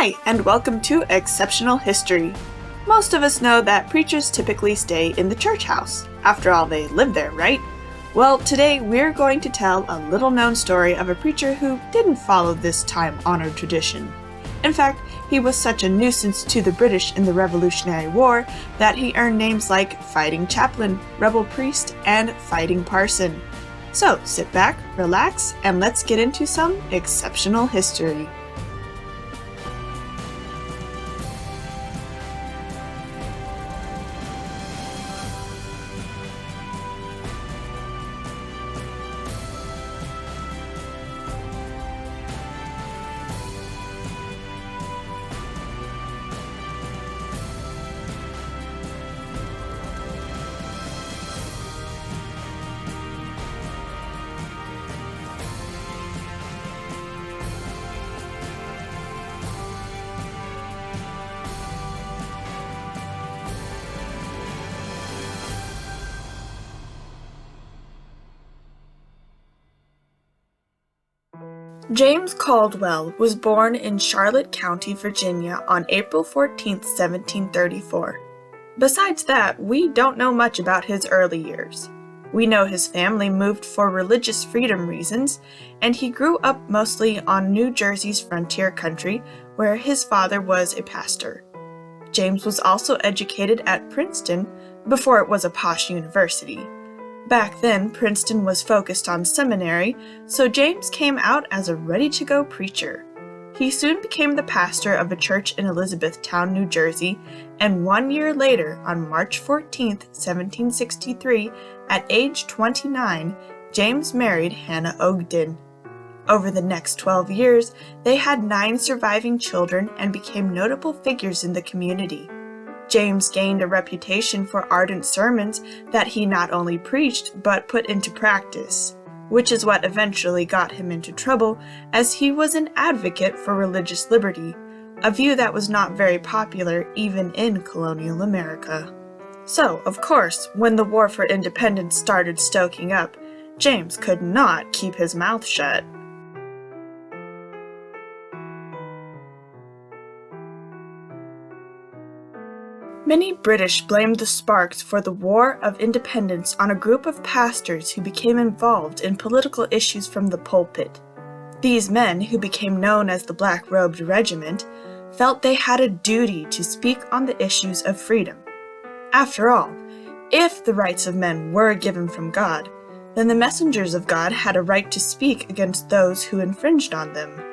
Hi, and welcome to Exceptional History. Most of us know that preachers typically stay in the church house. After all, they live there, right? Well, today we're going to tell a little-known story of a preacher who didn't follow this time-honored tradition. In fact, he was such a nuisance to the British in the Revolutionary War that he earned names like Fighting Chaplain, Rebel Priest, and Fighting Parson. So, sit back, relax, and let's get into some exceptional history. James Caldwell was born in Charlotte County, Virginia on April 14, 1734. Besides that, we don't know much about his early years. We know his family moved for religious freedom reasons, and he grew up mostly on New Jersey's frontier country, where his father was a pastor. James was also educated at Princeton before it was a posh university. Back then, Princeton was focused on seminary, so James came out as a ready-to-go preacher. He soon became the pastor of a church in Elizabethtown, New Jersey, and 1 year later, on March 14, 1763, at age 29, James married Hannah Ogden. Over the next 12 years, they had 9 surviving children and became notable figures in the community. James gained a reputation for ardent sermons that he not only preached but put into practice, which is what eventually got him into trouble, as he was an advocate for religious liberty, a view that was not very popular even in colonial America. So, of course, when the War for Independence started stoking up, James could not keep his mouth shut. Many British blamed the Sparks for the War of Independence on a group of pastors who became involved in political issues from the pulpit. These men, who became known as the Black-Robed Regiment, felt they had a duty to speak on the issues of freedom. After all, if the rights of men were given from God, then the messengers of God had a right to speak against those who infringed on them.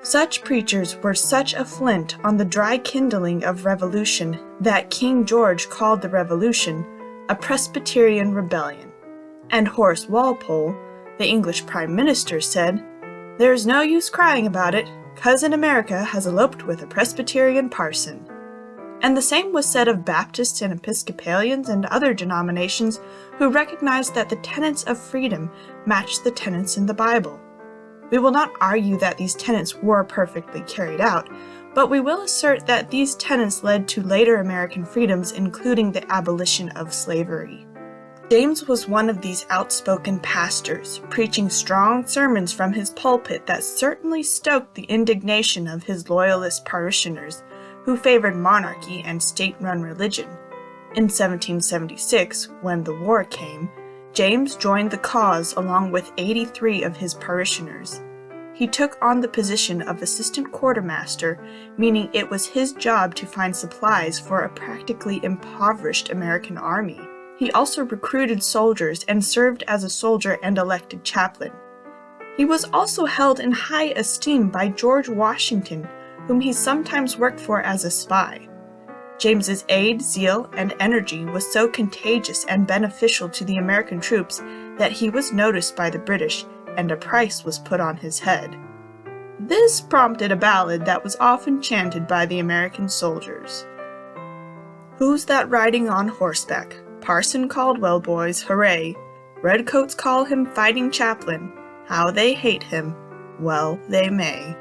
Such preachers were such a flint on the dry kindling of revolution that King George called the revolution a Presbyterian rebellion, and Horace Walpole, the English Prime Minister, said, "There's no use crying about it, Cousin America has eloped with a Presbyterian parson." And the same was said of Baptists and Episcopalians and other denominations who recognized that the tenets of freedom matched the tenets in the Bible. We will not argue that these tenets were perfectly carried out, but we will assert that these tenets led to later American freedoms, including the abolition of slavery. James was one of these outspoken pastors, preaching strong sermons from his pulpit that certainly stoked the indignation of his loyalist parishioners, who favored monarchy and state-run religion. In 1776, when the war came, James joined the cause along with 83 of his parishioners. He took on the position of assistant quartermaster, meaning it was his job to find supplies for a practically impoverished American army. He also recruited soldiers and served as a soldier and elected chaplain. He was also held in high esteem by George Washington, whom he sometimes worked for as a spy. James's aid, zeal, and energy was so contagious and beneficial to the American troops that he was noticed by the British, and a price was put on his head. This prompted a ballad that was often chanted by the American soldiers. "Who's that riding on horseback? Parson Caldwell, boys, hooray! Redcoats call him Fighting Chaplain. How they hate him, well they may."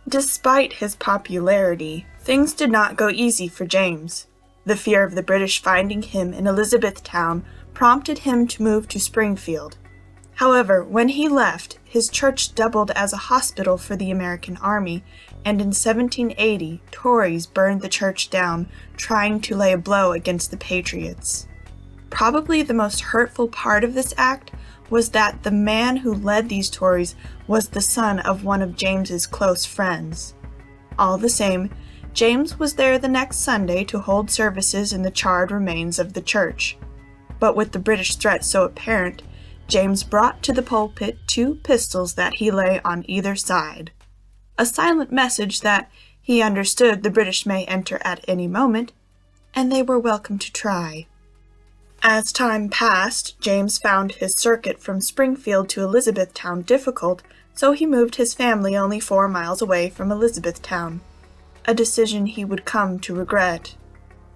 Despite his popularity, things did not go easy for James. The fear of the British finding him in Elizabethtown prompted him to move to Springfield. However, when he left, his church doubled as a hospital for the American army, and in 1780, Tories burned the church down, trying to lay a blow against the Patriots. Probably the most hurtful part of this act was that the man who led these Tories was the son of one of James's close friends. All the same, James was there the next Sunday to hold services in the charred remains of the church. But with the British threat so apparent, James brought to the pulpit 2 pistols that he lay on either side. A silent message that he understood the British may enter at any moment, and they were welcome to try. As time passed, James found his circuit from Springfield to Elizabethtown difficult, so he moved his family only 4 miles away from Elizabethtown, a decision he would come to regret.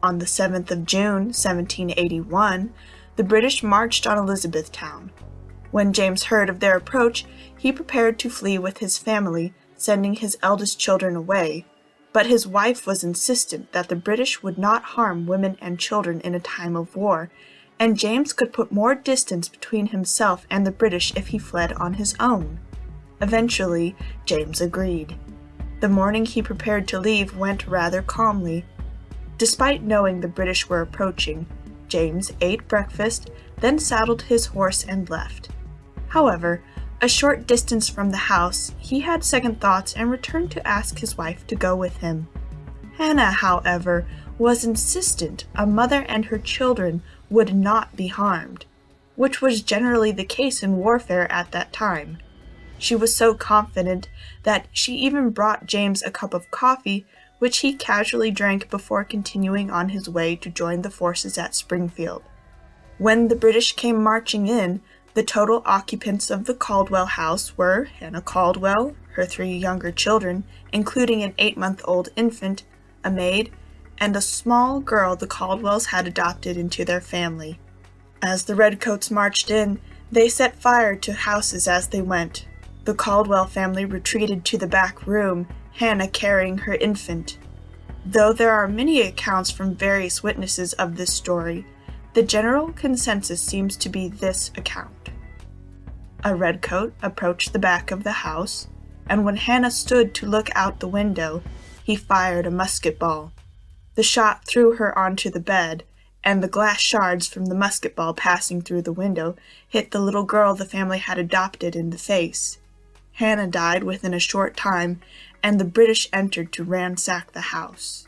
On the 7th of June, 1781, the British marched on Elizabethtown. When James heard of their approach, he prepared to flee with his family, sending his eldest children away. But his wife was insistent that the British would not harm women and children in a time of war, and James could put more distance between himself and the British if he fled on his own. Eventually, James agreed. The morning he prepared to leave went rather calmly. Despite knowing the British were approaching, James ate breakfast, then saddled his horse and left. However, a short distance from the house, he had second thoughts and returned to ask his wife to go with him. Hannah, however, was insistent a mother and her children would not be harmed, which was generally the case in warfare at that time. She was so confident that she even brought James a cup of coffee, which he casually drank before continuing on his way to join the forces at Springfield. When the British came marching in, the total occupants of the Caldwell house were Hannah Caldwell, her 3 younger children, including an 8-month-old infant, a maid, and a small girl the Caldwells had adopted into their family. As the Redcoats marched in, they set fire to houses as they went. The Caldwell family retreated to the back room, Hannah carrying her infant. Though there are many accounts from various witnesses of this story, the general consensus seems to be this account. A redcoat approached the back of the house, and when Hannah stood to look out the window, he fired a musket ball. The shot threw her onto the bed, and the glass shards from the musket ball passing through the window hit the little girl the family had adopted in the face. Hannah died within a short time, and the British entered to ransack the house.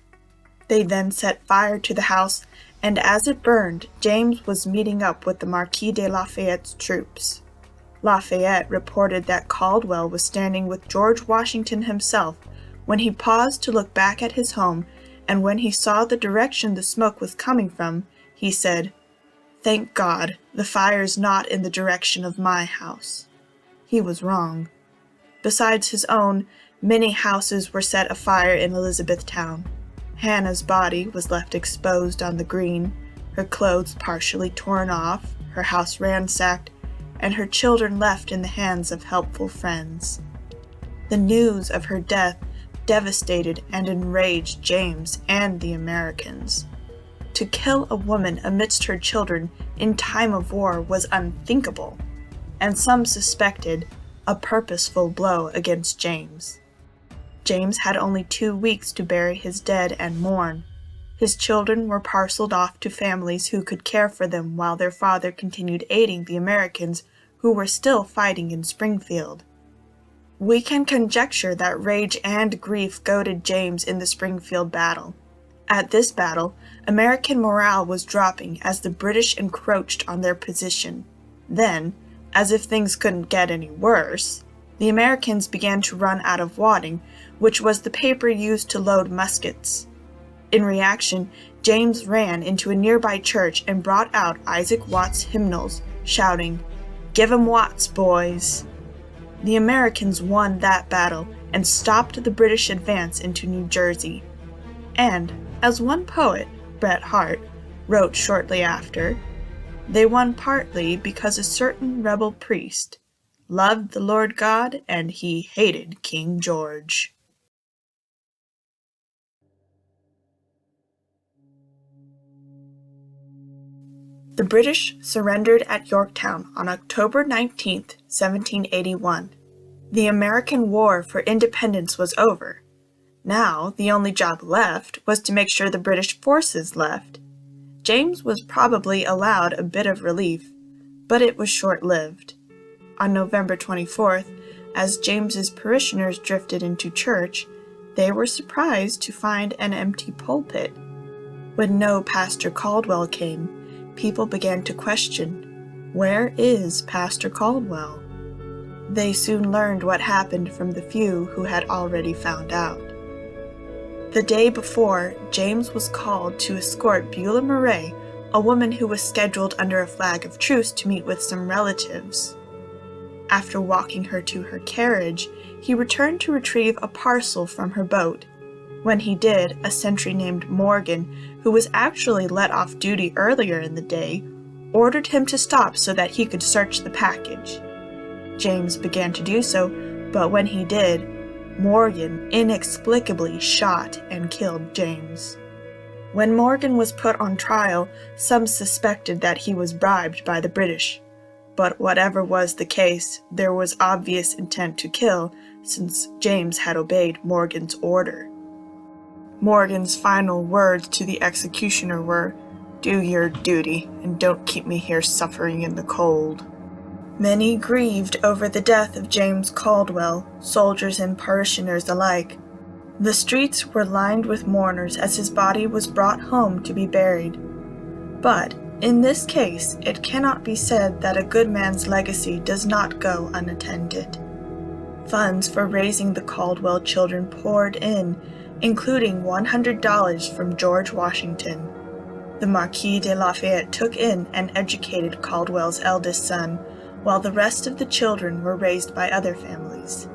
They then set fire to the house, and as it burned, James was meeting up with the Marquis de Lafayette's troops. Lafayette reported that Caldwell was standing with George Washington himself when he paused to look back at his home, and when he saw the direction the smoke was coming from, he said, "Thank God, the fire's not in the direction of my house." He was wrong. Besides his own, many houses were set afire in Elizabethtown. Hannah's body was left exposed on the green, her clothes partially torn off, her house ransacked, and her children left in the hands of helpful friends. The news of her death devastated and enraged James and the Americans. To kill a woman amidst her children in time of war was unthinkable, and some suspected a purposeful blow against James. James had only 2 weeks to bury his dead and mourn. His children were parceled off to families who could care for them while their father continued aiding the Americans who were still fighting in Springfield. We can conjecture that rage and grief goaded James in the Springfield battle. At this battle, American morale was dropping as the British encroached on their position. Then, as if things couldn't get any worse, the Americans began to run out of wadding, which was the paper used to load muskets. In reaction, James ran into a nearby church and brought out Isaac Watts hymnals, shouting, "Give 'em Watts, boys!" The Americans won that battle and stopped the British advance into New Jersey. And, as one poet, Bret Harte, wrote shortly after, they won partly because a certain rebel priest loved the Lord God and he hated King George. The British surrendered at Yorktown on October 19, 1781. The American War for Independence was over. Now, the only job left was to make sure the British forces left. James was probably allowed a bit of relief, but it was short-lived. On November 24th, as James's parishioners drifted into church, they were surprised to find an empty pulpit. When no Pastor Caldwell came, people began to question, "Where is Pastor Caldwell?" They soon learned what happened from the few who had already found out. The day before, James was called to escort Beulah Murray, a woman who was scheduled under a flag of truce to meet with some relatives. After walking her to her carriage, he returned to retrieve a parcel from her boat. When he did, a sentry named Morgan, who was actually let off duty earlier in the day, ordered him to stop so that he could search the package. James began to do so, but when he did, Morgan inexplicably shot and killed James. When Morgan was put on trial, some suspected that he was bribed by the British. But whatever was the case, there was obvious intent to kill, since James had obeyed Morgan's order. Morgan's final words to the executioner were, "Do your duty, and don't keep me here suffering in the cold." Many grieved over the death of James Caldwell, soldiers and parishioners alike. The streets were lined with mourners as his body was brought home to be buried. But, in this case, it cannot be said that a good man's legacy does not go unattended. Funds for raising the Caldwell children poured in, including $100 from George Washington. The Marquis de Lafayette took in and educated Caldwell's eldest son, while the rest of the children were raised by other families.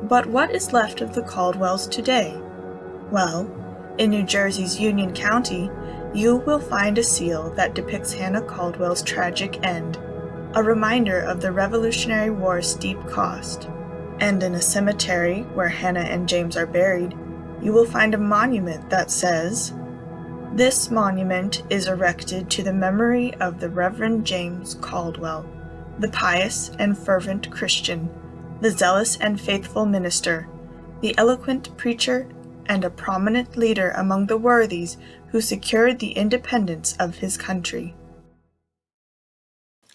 But what is left of the Caldwells today? Well, in New Jersey's Union County, you will find a seal that depicts Hannah Caldwell's tragic end, a reminder of the Revolutionary War's steep cost. And in a cemetery where Hannah and James are buried, you will find a monument that says, "This monument is erected to the memory of the Reverend James Caldwell, the pious and fervent Christian, the zealous and faithful minister, the eloquent preacher, and a prominent leader among the worthies who secured the independence of his country."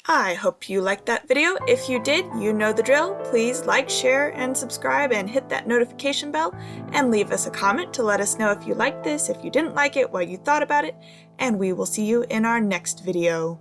I hope you liked that video. If you did, you know the drill. Please like, share, and subscribe, and hit that notification bell, and leave us a comment to let us know if you liked this, if you didn't like it, what you thought about it, and we will see you in our next video.